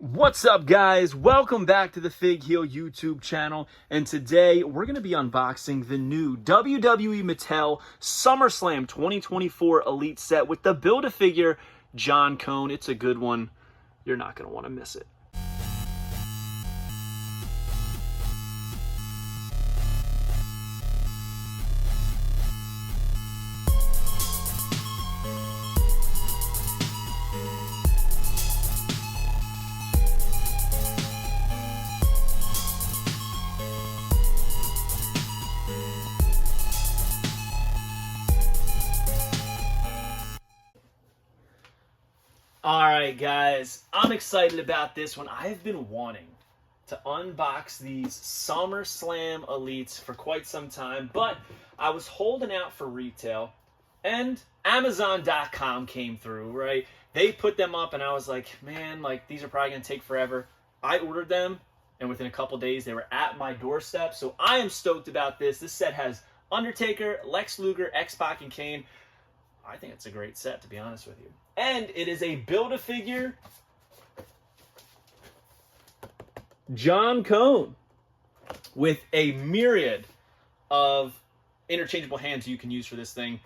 What's up, guys? Welcome back to the Fig Heel YouTube channel, and today we're going to be unboxing the new WWE Mattel Summerslam 2024 Elite set with the Build-A-Figure John Cone. It's a good one. You're not going to want to miss it. Alright guys, I'm excited about this one. I've been wanting to unbox these SummerSlam Elites for quite some time, but I was holding out for retail, and Amazon.com came through, right? They put them up, and I was like, man, like, these are probably going to take forever. I ordered them, and within a couple days, they were at my doorstep, so I am stoked about this. This set has Undertaker, Lex Luger, X-Pac, and Kane. I think it's a great set, to be honest with you. And it is a Build-A-Figure John Cone with a myriad of interchangeable hands you can use for this thing.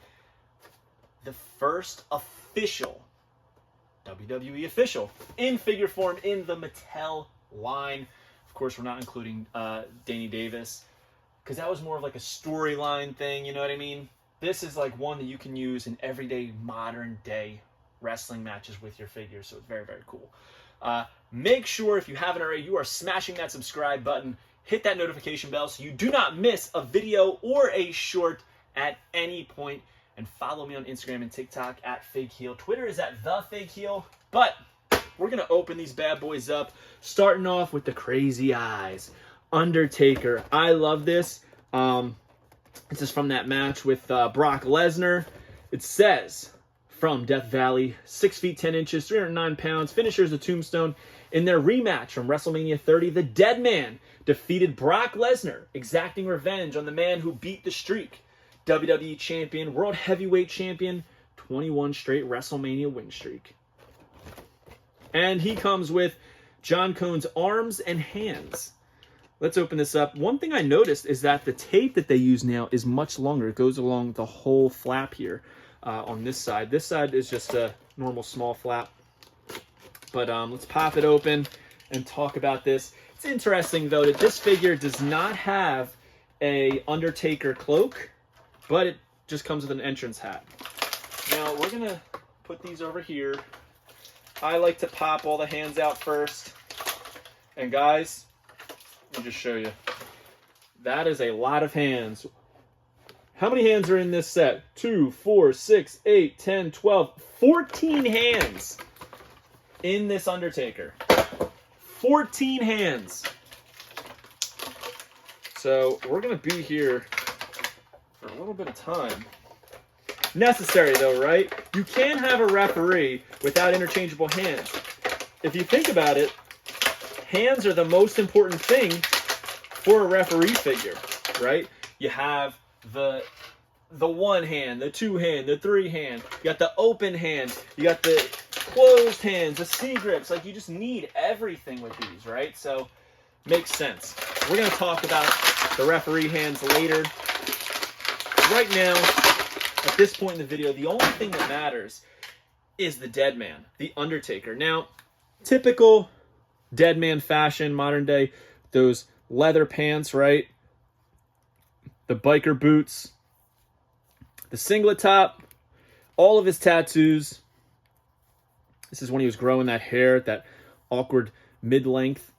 The first official WWE official in figure form in the Mattel line. Of course, we're not including Danny Davis, because that was more of like a storyline thing, you know what I mean? This is like one that you can use in everyday modern day wrestling matches with your figures, so it's very, very cool. Make sure, if you haven't already, you are smashing that subscribe button, hit that notification bell so you do not miss a video or a short at any point, and follow me on Instagram and TikTok at Fig Heel. Twitter is at The Fig Heel. But we're going to open these bad boys up, starting off with the crazy eyes. Undertaker. I love this. This is from that match with Brock Lesnar. It says, from Death Valley, 6 feet 10 inches, 309 pounds, finishers the Tombstone. In their rematch from WrestleMania 30, the Dead Man defeated Brock Lesnar, exacting revenge on the man who beat the streak. WWE Champion, World Heavyweight Champion, 21 straight WrestleMania win streak. And he comes with John Cone's arms and hands. Let's open this up. One thing I noticed is that the tape that they use now is much longer. It goes along the whole flap here on this side. This side is just a normal small flap. But let's pop it open and talk about this. It's interesting, though, that this figure does not have a Undertaker cloak, but it just comes with an entrance hat. Now, we're going to put these over here. I like to pop all the hands out first. And guys, let me just show you. That is a lot of hands. How many hands are in this set? 2, 4, 6, 8, 10, 12, 14 hands in this Undertaker. 14 hands. So we're going to be here for a little bit of time. Necessary though, right? You can't have a referee without interchangeable hands. If you think about it, hands are the most important thing for a referee figure, right? You have the one hand, the two hand, the three hand. You got the open hand. You got the closed hands, the C grips. Like, you just need everything with these, right? So, makes sense. We're going to talk about the referee hands later. Right now, at this point in the video, the only thing that matters is the Dead Man, the Undertaker. Now, typical Dead Man fashion, modern day, those leather pants, right? The biker boots, the singlet top, all of his tattoos. This is when he was growing that hair, that awkward mid-length.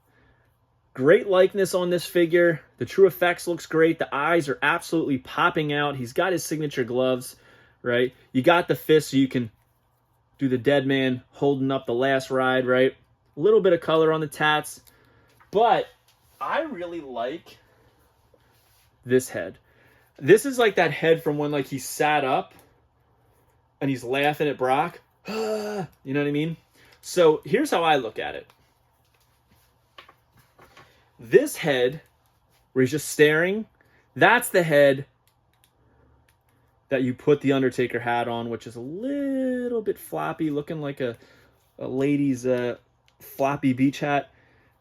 Great likeness on this figure. The True Effects looks great. The eyes are absolutely popping out. He's got his signature gloves, right? You got the fist so you can do the Dead Man holding up the last ride, right? A little bit of color on the tats. But I really like this head. This is like that head from when, like, he sat up and he's laughing at Brock. You know what I mean? So here's how I look at it. This head, where he's just staring, that's the head that you put the Undertaker hat on, which is a little bit floppy, looking like a lady's floppy beach hat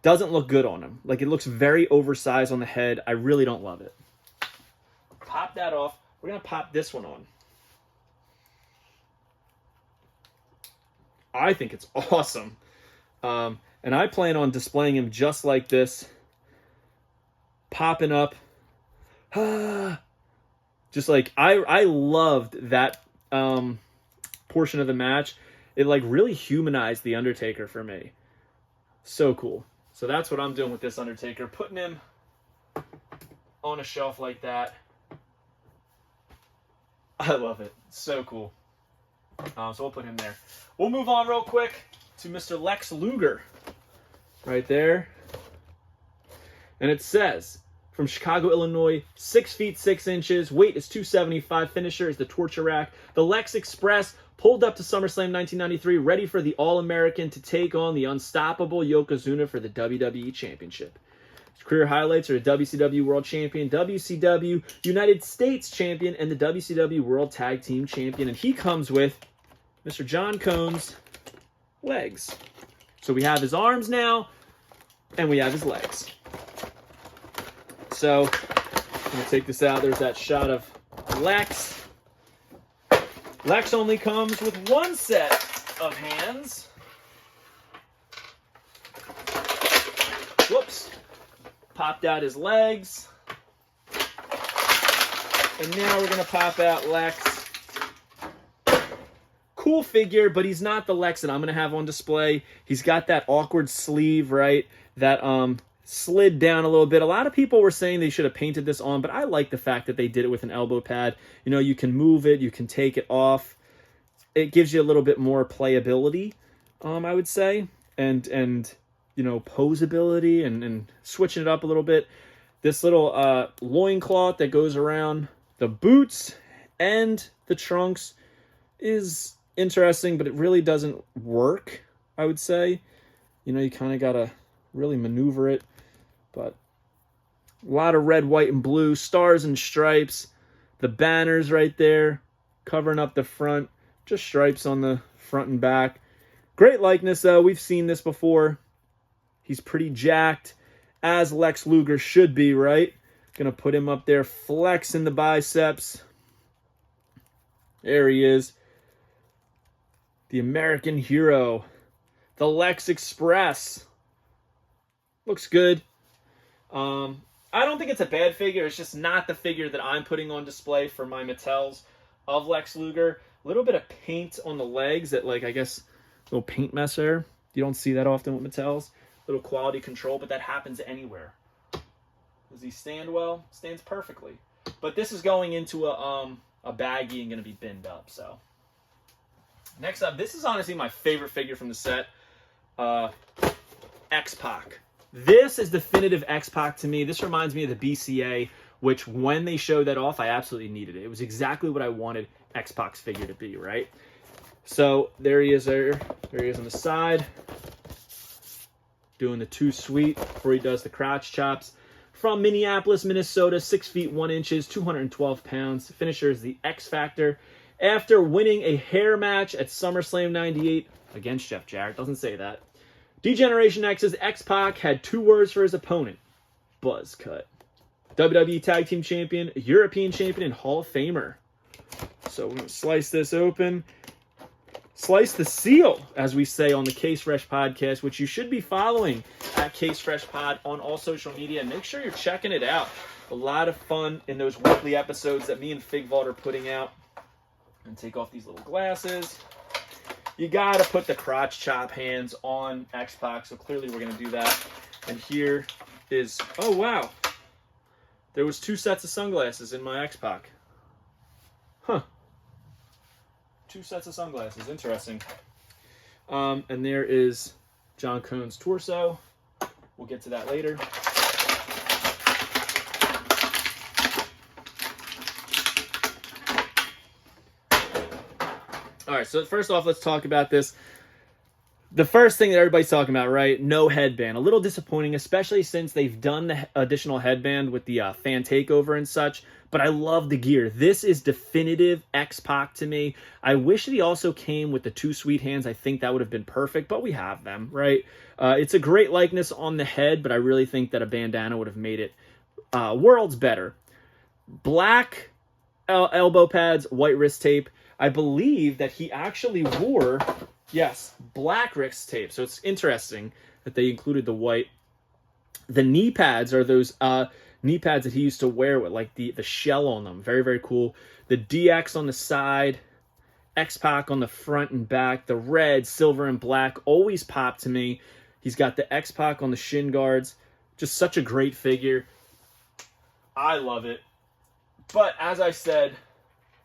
doesn't look good on him. Like, it looks very oversized on the head. I really don't love it. Pop that off. We're going to pop this one on. I think it's awesome. And I plan on displaying him just like this. Popping up. Just like, I loved that portion of the match. It like really humanized the Undertaker for me. So cool. So that's what I'm doing with this Undertaker. Putting him on a shelf like that. I love it. So cool. So we'll put him there. We'll move on real quick to Mr. Lex Luger. Right there. And it says, from Chicago, Illinois, 6 feet 6 inches, weight is 275, finisher is the Torture Rack. The Lex Express pulled up to SummerSlam 1993, ready for the All-American to take on the unstoppable Yokozuna for the WWE Championship. His career highlights are the WCW World Champion, WCW United States Champion, and the WCW World Tag Team Champion. And he comes with Mr. John Cone's legs. So we have his arms now, and we have his legs. So, I'm going to take this out. There's that shot of Lex. Lex only comes with one set of hands. Whoops. Popped out his legs. And now we're going to pop out Lex. Cool figure, but he's not the Lex that I'm going to have on display. He's got that awkward sleeve, right? That slid down a little bit. A lot of people were saying they should have painted this on, but I like the fact that they did it with an elbow pad. You know, you can move it, you can take it off. It gives you a little bit more playability, I would say, and you know, posability and switching it up a little bit. This little loincloth that goes around the boots and the trunks is interesting, but it really doesn't work, I would say. You know, you kind of got to really maneuver it. But a lot of red, white, and blue, stars and stripes. The banners right there, covering up the front. Just stripes on the front and back. Great likeness, though. We've seen this before. He's pretty jacked, as Lex Luger should be, right? Gonna put him up there, flexing the biceps. There he is. The American hero. The Lex Express. Looks good. I don't think it's a bad figure. It's just not the figure that I'm putting on display for my Mattels of Lex Luger. A little bit of paint on the legs that, like, I guess, little paint mess there. You don't see that often with Mattels. Little quality control, but that happens anywhere. Does he stand well? Stands perfectly. But this is going into a baggie and going to be binned up, so. Next up, this is honestly my favorite figure from the set. X-Pac. This is definitive X-Pac to me. This reminds me of the BCA, which when they showed that off, I absolutely needed it. It was exactly what I wanted X-Pac's figure to be, right? So there he is there. There he is on the side. Doing the too sweet before he does the crotch chops. From Minneapolis, Minnesota, 6 feet 1 inches, 212 pounds. Finisher is the X Factor. After winning a hair match at SummerSlam 98 against Jeff Jarrett, doesn't say that. D-Generation X's X-Pac had 2 words for his opponent. Buzz cut. WWE Tag Team Champion, European Champion, and Hall of Famer. So we're going to slice this open. Slice the seal, as we say on the Case Fresh podcast, which you should be following at Case Fresh Pod on all social media. And make sure you're checking it out. A lot of fun in those weekly episodes that me and Figvault are putting out. And take off these little glasses. You got to put the crotch chop hands on X-Pac, so clearly we're going to do that. And here is, oh wow, there was 2 sets of sunglasses in my X-Pac. Huh. 2 sets of sunglasses, interesting. And there is John Cone's torso. We'll get to that later. All right, so first off, let's talk about this. the first thing that everybody's talking about, right? No headband. A little disappointing, especially since they've done the additional headband with the fan takeover and such. But I love the gear. This is definitive X-Pac to me. I wish that he also came with the 2 sweet hands. I think that would have been perfect, but we have them, right? It's a great likeness on the head, but I really think that a bandana would have made it worlds better. Black elbow pads, white wrist tape. I believe that he actually wore, yes, black wrist tape. So it's interesting that they included the white. The knee pads are those knee pads that he used to wear with like the shell on them. Very, very cool. The DX on the side, X-Pac on the front and back. The red, silver, and black always pop to me. He's got the X-Pac on the shin guards. Just such a great figure. I love it. But as I said,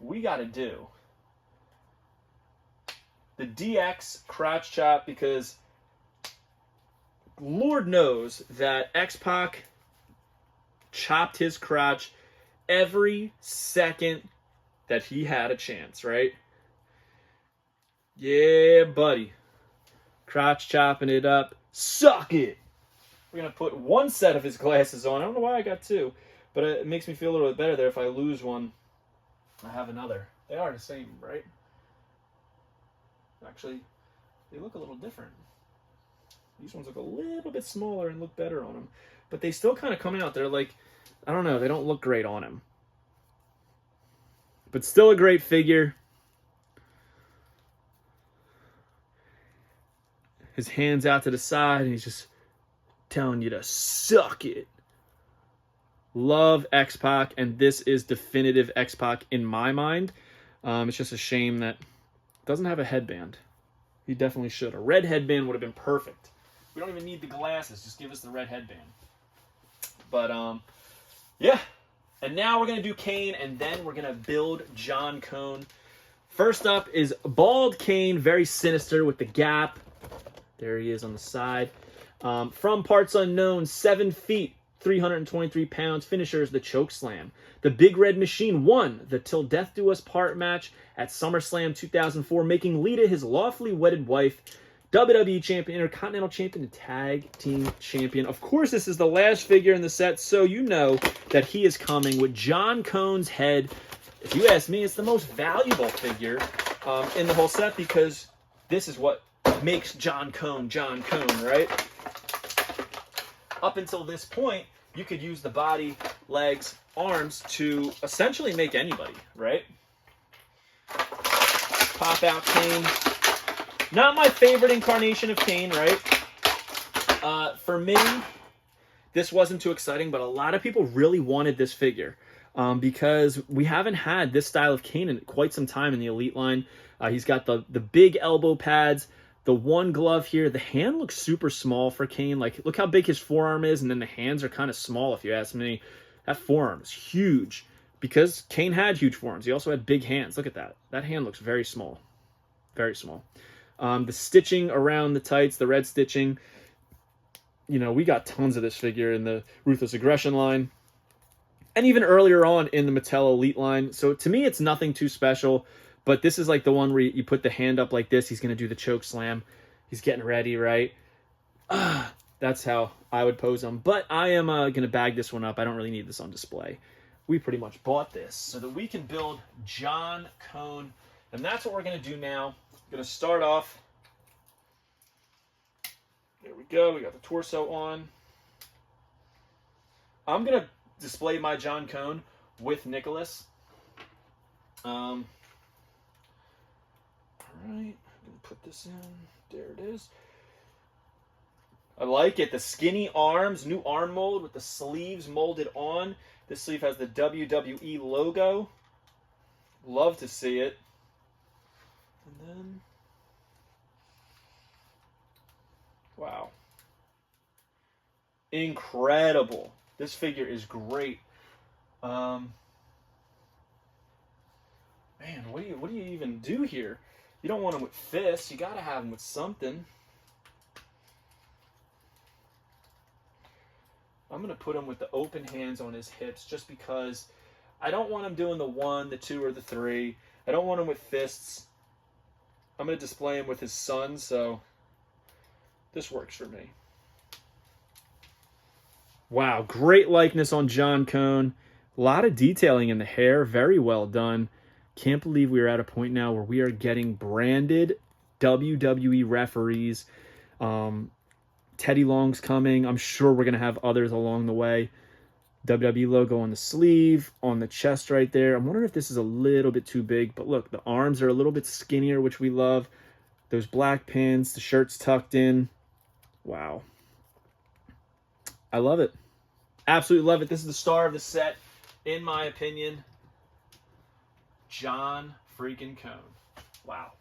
we got to do the DX crotch chop, because Lord knows that X-Pac chopped his crotch every second that he had a chance, right? Yeah, buddy. Crotch chopping it up. Suck it! We're going to put one set of his glasses on. I don't know why I got 2, but it makes me feel a little bit better there. If I lose one, I have another. They are the same, right? Actually, they look a little different. These ones look a little bit smaller and look better on him. But they still kind of come out. They're like, I don't know, they don't look great on him. But still a great figure. His hands out to the side, and he's just telling you to suck it. Love X-Pac, and this is definitive X-Pac in my mind. It's just a shame that it doesn't have a headband. He definitely should. A red headband would have been perfect. We don't even need the glasses. Just give us the red headband. But, yeah. And now we're going to do Kane, and then we're going to build John Cone. First up is Bald Kane, very sinister with the gap. There he is on the side. From Parts Unknown, 7 feet, 323 pounds, finishers the choke slam. The Big Red Machine won the Till Death Do Us Part match at Summerslam 2004, making Lita his lawfully wedded wife, WWE Champion, Intercontinental Champion, and Tag Team Champion. Of course, this is the last figure in the set, so you know that he is coming with John Cone's head. If you ask me, it's the most valuable figure in the whole set, because this is what makes John Cone, right? Up until this point, you could use the body, legs, arms to essentially make anybody, right? Pop out Kane. Not my favorite incarnation of Kane, right? For me, this wasn't too exciting, but a lot of people really wanted this figure because we haven't had this style of Kane in quite some time in the Elite line. He's got the big elbow pads, the one glove here. The hand looks super small for Kane. Like, look how big his forearm is, and then the hands are kind of small, if you ask me. That forearm is huge because Kane had huge forearms. He also had big hands. Look at that. That hand looks very small. Very small. The stitching around the tights, the red stitching. You know, we got tons of this figure in the Ruthless Aggression line. And even earlier on in the Mattel Elite line. So to me, it's nothing too special. But this is like the one where you put the hand up like this. He's going to do the choke slam. He's getting ready, right? That's how I would pose him. But I am going to bag this one up. I don't really need this on display. We pretty much bought this so that we can build John Cone. And that's what we're going to do now. I'm going to start off. There we go. We got the torso on. I'm going to display my John Cone with Nicholas. All right, I'm going to put this in. There it is. I like it. The skinny arms, new arm mold with the sleeves molded on. This sleeve has the WWE logo. Love to see it. And then, wow. Incredible. This figure is great. Man, what do you even do here? You don't want him with fists. You got to have him with something. I'm going to put him with the open hands on his hips just because I don't want him doing the 1, the 2, or the 3. I don't want him with fists. I'm going to display him with his son, so This works for me. Wow, great likeness on John Cone. A lot of detailing in the hair. Very well done. Can't believe we are at a point now where we are getting branded WWE referees. Teddy Long's coming. I'm sure we're going to have others along the way. WWE logo on the sleeve, on the chest right there. I'm wondering if this is a little bit too big, but look, the arms are a little bit skinnier, which we love. Those black pins, the shirt's tucked in. Wow. I love it. Absolutely love it. This is the star of the set, in my opinion. John freaking Cone. Wow.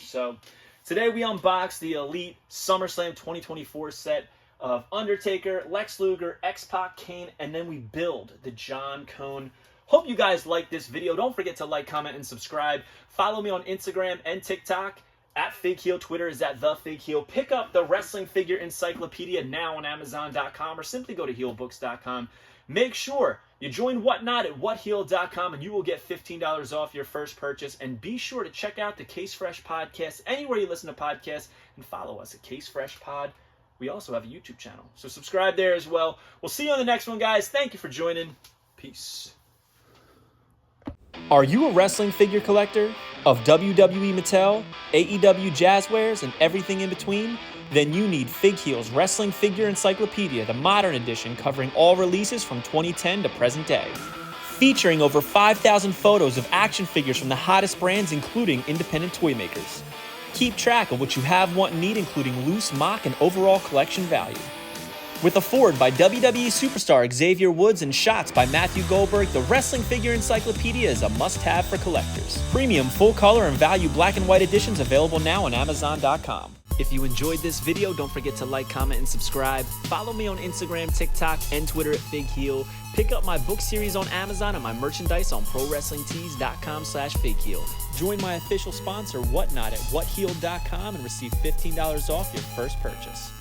So today we unbox the Elite SummerSlam 2024 set of Undertaker, Lex Luger, X-Pac, Kane, and then we build the John Cone. Hope you guys like this video. Don't forget to like, comment, and subscribe. Follow me on Instagram and TikTok at FigHeel. Twitter is at TheFigHeel. Pick up the Wrestling Figure Encyclopedia now on Amazon.com or simply go to heelbooks.com. Make sure you join Whatnot at whatheel.com and you will get $15 off your first purchase. And be sure to check out the Case Fresh podcast anywhere you listen to podcasts and follow us at Case Fresh Pod. We also have a YouTube channel, so subscribe there as well. We'll see you on the next one, guys. Thank you for joining. Peace. Are you a wrestling figure collector of WWE Mattel, AEW Jazzwares, and everything in between? Then you need FigHeel's Wrestling Figure Encyclopedia, the modern edition covering all releases from 2010 to present day. Featuring over 5,000 photos of action figures from the hottest brands, including independent toy makers. Keep track of what you have, want, and need, including loose, mock, and overall collection value. With a forward by WWE superstar Xavier Woods and shots by Matthew Goldberg, the Wrestling Figure Encyclopedia is a must-have for collectors. Premium, full-color, and value black and white editions available now on Amazon.com. If you enjoyed this video, don't forget to like, comment, and subscribe. Follow me on Instagram, TikTok, and Twitter at FigHeel. Pick up my book series on Amazon and my merchandise on ProWrestlingTees.com/FigHeel. Join my official sponsor, Whatnot, at whatheel.com and receive $15 off your first purchase.